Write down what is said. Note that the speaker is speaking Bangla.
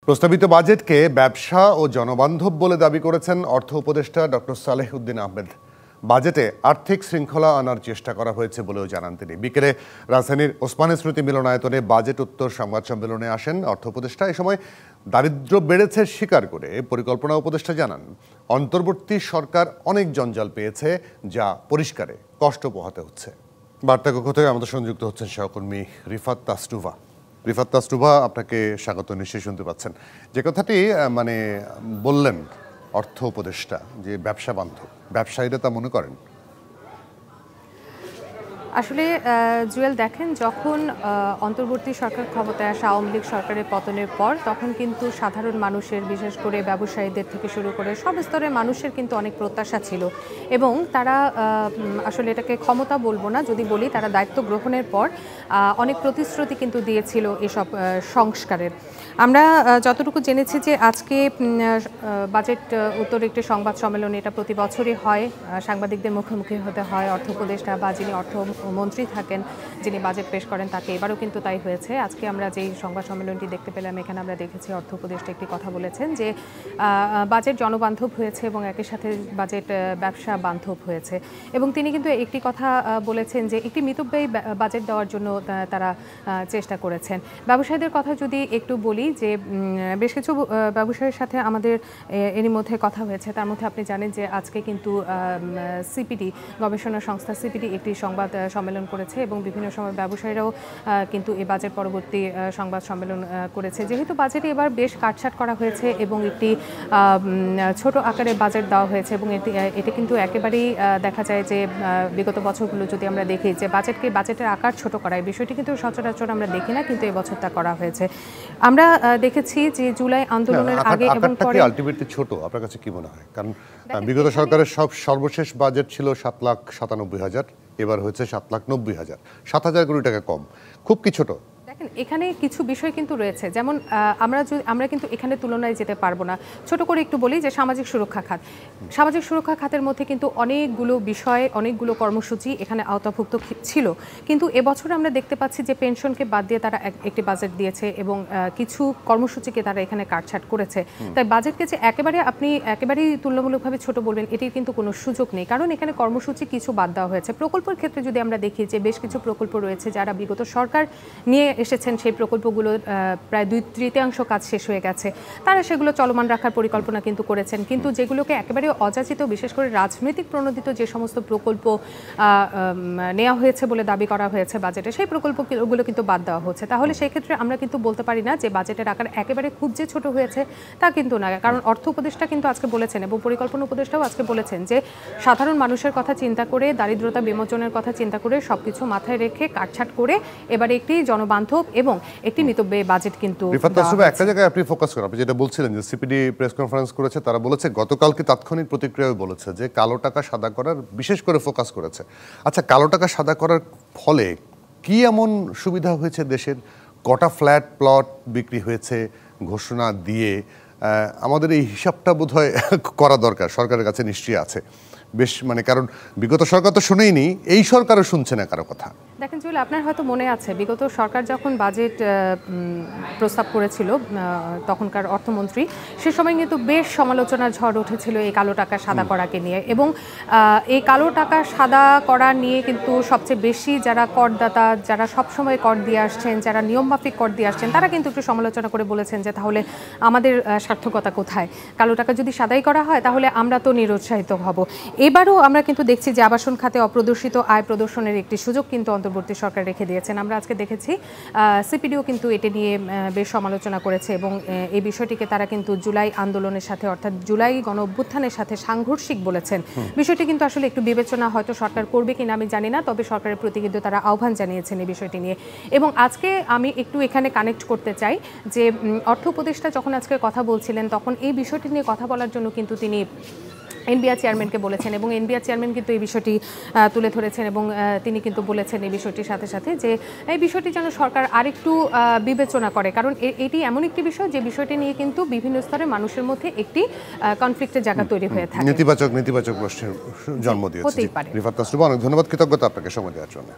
প্রস্তাবিত বাজেটকে ব্যবসা ও জনবান্ধব বলে দাবি করেছেন অর্থ উপদেষ্টা ডক্টর সালেহ উদ্দিন আহমেদ। বাজেটে আর্থিক শৃঙ্খলা আনার চেষ্টা করা হয়েছে বলেও জানান তিনি। বিকেলে রাজধানীর ওসমানী স্মৃতি মিলনায়তনে বাজেট উত্তর সংবাদ সম্মেলনে আসেন অর্থ উপদেষ্টা। এ সময় দারিদ্র্য বেড়েছে স্বীকার করে পরিকল্পনা উপদেষ্টা জানান, অন্তর্বর্তী সরকার অনেক জঞ্জাল পেয়েছে, যা পরিষ্কারে কষ্ট পোহাতে হচ্ছে। বার্তা কক্ষ থেকে আমাদের সংযুক্ত হচ্ছেন সহকর্মী রিফাত তাসটুভা। রিফাত তাসটুভা, আপনাকে স্বাগত। নিশ্চয়ই শুনতে পাচ্ছেন যে কথাটি বললেন অর্থ উপদেষ্টা, যে ব্যবসা বান্ধব, ব্যবসায়ীরা তা মনে করেন? আসলে জুয়েল, দেখেন, যখন অন্তর্বর্তী সরকার ক্ষমতায় আসা আওয়ামী লীগ সরকারের পতনের পর তখন কিন্তু সাধারণ মানুষের, বিশেষ করে ব্যবসায়ীদের থেকে শুরু করে সব স্তরের মানুষের কিন্তু অনেক প্রত্যাশা ছিল এবং তারা আসলে এটাকে ক্ষমতা বলবো না, যদি বলি তারা দায়িত্ব গ্রহণের পর অনেক প্রতিশ্রুতি কিন্তু দিয়েছিল এসব সংস্কারের। আমরা যতটুকু জেনেছি যে আজকে বাজেট উত্তর একটি সংবাদ সম্মেলন, এটা প্রতি বছরই হয়, সাংবাদিকদের মুখোমুখি হতে হয় অর্থ উপদেষ্টা বা যিনি অর্থমন্ত্রী থাকেন, যিনি বাজেট পেশ করেন তাকে। এবারও কিন্তু তাই হয়েছে। আজকে আমরা যেই সংবাদ সম্মেলনটি দেখতে পেলাম, এখানে আমরা দেখেছি অর্থ উপদেষ্টা একটি কথা বলেছেন যে বাজেট জনবান্ধব হয়েছে এবং একই সাথে বাজেট ব্যবসা বান্ধব হয়েছে। এবং তিনি কিন্তু একটি কথা বলেছেন যে একটি মিতব্যয়ী বাজেট দেওয়ার জন্য তারা চেষ্টা করেছেন। ব্যবসায়ীদের কথা যদি একটু বলি, যে বেশ কিছু ব্যবসায়ীর সাথে আমাদের এরই মধ্যে কথা হয়েছে। তার মধ্যে আপনি জানেন যে আজকে কিন্তু সিপিডি, গবেষণা সংস্থা সিপিডি একটি সংবাদ সম্মেলন করেছে এবং বিভিন্ন সময় ব্যবসায়ীরাও কিন্তু এই বাজেট পরবর্তী সংবাদ সম্মেলন করেছে। যেহেতু বাজেটে এবার বেশ কাটছাট করা হয়েছে এবং একটি ছোট আকারে বাজেট দেওয়া হয়েছে এবং এটি কিন্তু একেবারেই দেখা যায় যে বিগত বছরগুলো যদি আমরা দেখি যে বাজেটের আকার ছোট করা, এই বিষয়টি কিন্তু সচরাচর আমরা দেখি না, কিন্তু এবছর তা করা হয়েছে। আমরা দেখেছি যে জুলাই আন্দোলনের আগে এবং পরে আলটিমেটলি ছোট। আপনার কাছে কি মনে হয়? কারণ বিগত সরকারের সর্বশেষ বাজেট ছিল 7,97,000, এবার হয়েছে 7,90,000, 7,000 কোটি টাকা কম। খুব কি ছোট? দেখেন, এখানে কিছু বিষয় কিন্তু রয়েছে, যেমন আমরা কিন্তু এখানে তুলনায় যেতে পারবো না। ছোট করে একটু বলি যে সামাজিক সুরক্ষা খাতের মধ্যে কিন্তু অনেকগুলো বিষয়, অনেকগুলো কর্মসূচি এখানে আওতাভুক্ত ছিল, কিন্তু এবছর আমরা দেখতে পাচ্ছি যে পেনশনকে বাদ দিয়ে তারা একটি বাজেট দিয়েছে এবং কিছু কর্মসূচিকে তারা এখানে কাটছাট করেছে। তাই বাজেটকে যে একেবারেই তুলনামূলকভাবে ছোট বলবেন, এটির কিন্তু কোনো সুযোগ নেই, কারণ এখানে কর্মসূচি কিছু বাদ দেওয়া হয়েছে। প্রকল্পের ক্ষেত্রে যদি আমরা দেখি যে বেশ কিছু প্রকল্প রয়েছে যারা বিগত সরকার নিয়ে এসেছেন, সেই প্রকল্পগুলো প্রায় 2/3 কাজ শেষ হয়ে গেছে। তারা সেগুলো চলমান রাখার পরিকল্পনা কিন্তু করেছেন, কিন্তু যেগুলোকে একেবারে অযাচিত, বিশেষ করে রাজনৈতিক প্রণোদিত যে সমস্ত প্রকল্প নেওয়া হয়েছে বলে দাবি করা হয়েছে বাজেটে, সেই প্রকল্পগুলো কিন্তু বাদ দেওয়া হচ্ছে। তাহলে সেই ক্ষেত্রে আমরা কিন্তু বলতে পারি না যে বাজেটের আকার একেবারে খুব যে ছোট হয়েছে তা কিন্তু না, কারণ অর্থ উপদেষ্টা কিন্তু আজকে বলেছেন এবং পরিকল্পনা উপদেষ্টাও আজকে বলেছেন যে সাধারণ মানুষের কথা চিন্তা করে, দারিদ্রতা বিমোচনের কথা চিন্তা করে, সবকিছু মাথায় রেখে কাটছাট করে এবারে একটি জনবান্ধব এবং একটি মিতব্যয়ী বাজেট কিন্তু। একটা জায়গায় আপনি ফোকাস করেন, আপনি যেটা বলছিলেন যে সিপিডি প্রেস কনফারেন্স করেছে, তারা বলেছে গতকালকে তাৎক্ষণিক প্রতিক্রিয়ায় বলেছে যে কালো টাকা সাদা করার বিশেষ করে ফোকাস করেছে। আচ্ছা, কালো টাকা সাদা করার ফলে কি এমন সুবিধা হয়েছে দেশের? কটা ফ্ল্যাট প্লট বিক্রি হয়েছে ঘোষণা দিয়ে? আমাদের এই হিসাবটা বোধহয় করা দরকার, সরকারের কাছে নিশ্চয়ই আছে বেশ, কারণ বিগত সরকার তো শুনেইনি, এই সরকারও শুনছে না কারো কথা। দেখেন জুয়েল, আপনার হয়তো মনে আছে বিগত সরকার যখন বাজেট প্রস্তাব করেছিল, তখনকার অর্থমন্ত্রী, সে সময় কিন্তু বেশ সমালোচনার ঝড় উঠেছিল এই কালো টাকা সাদা করাকে নিয়ে। এবং এই কালো টাকা সাদা করা নিয়ে কিন্তু সবচেয়ে বেশি যারা করদাতা, যারা সবসময় কর দিয়ে আসছেন, যারা নিয়মমাফিক কর দিয়ে আসছেন, তারা কিন্তু একটু সমালোচনা করে বলেছেন যে তাহলে আমাদের সার্থকতা কোথায়? কালো টাকা যদি সাদাই করা হয় তাহলে আমরা তো নিরুৎসাহিত হব। এবারও আমরা কিন্তু দেখছি যে আবাসন খাতে অপ্রদর্শিত আয় প্রদর্শনের একটি সুযোগ কিন্তু অন্তর্বর্তী সরকার রেখে দিয়েছেন। আমরা আজকে দেখেছি সিপিডিও কিন্তু এটি নিয়ে বেশ সমালোচনা করেছে এবং এই বিষয়টিকে তারা কিন্তু জুলাই আন্দোলনের সাথে, অর্থাৎ জুলাই গণ অভ্যুত্থানের সাথে সাংঘর্ষিক বলেছেন। বিষয়টি কিন্তু আসলে একটু বিবেচনা হয়তো সরকার করবে কিনা আমি জানি না, তবে সরকারের প্রতি কিন্তু তারা আহ্বান জানিয়েছেন এই বিষয়টি নিয়ে। এবং আজকে আমি একটু এখানে কানেক্ট করতে চাই যে অর্থ উপদেষ্টা যখন আজকে কথা বলছিলেন, তখন এই বিষয়টি নিয়ে কথা বলার জন্য কিন্তু তিনি এনবিআর চেয়ারম্যানকে বলেছেন এবং এনবিআর চেয়ারম্যান কিন্তু এই বিষয়টি তুলে ধরেছেন এবং তিনি কিন্তু বলেছেন এই বিষয়টির সাথে সাথে যে এই বিষয়টি যেন সরকার আরেকটু বিবেচনা করে, কারণ এটি এমন একটি বিষয় যে বিষয়টি নিয়ে কিন্তু বিভিন্ন স্তরে মানুষের মধ্যে একটি কনফ্লিক্টের জায়গা তৈরি হয়ে থাকে, নেতিবাচক প্রশ্নের জন্ম দিয়েছে। রিফাত তাসটুভা, অনেক ধন্যবাদ, কৃতজ্ঞতা আপনাকে সময় দেওয়ার জন্য।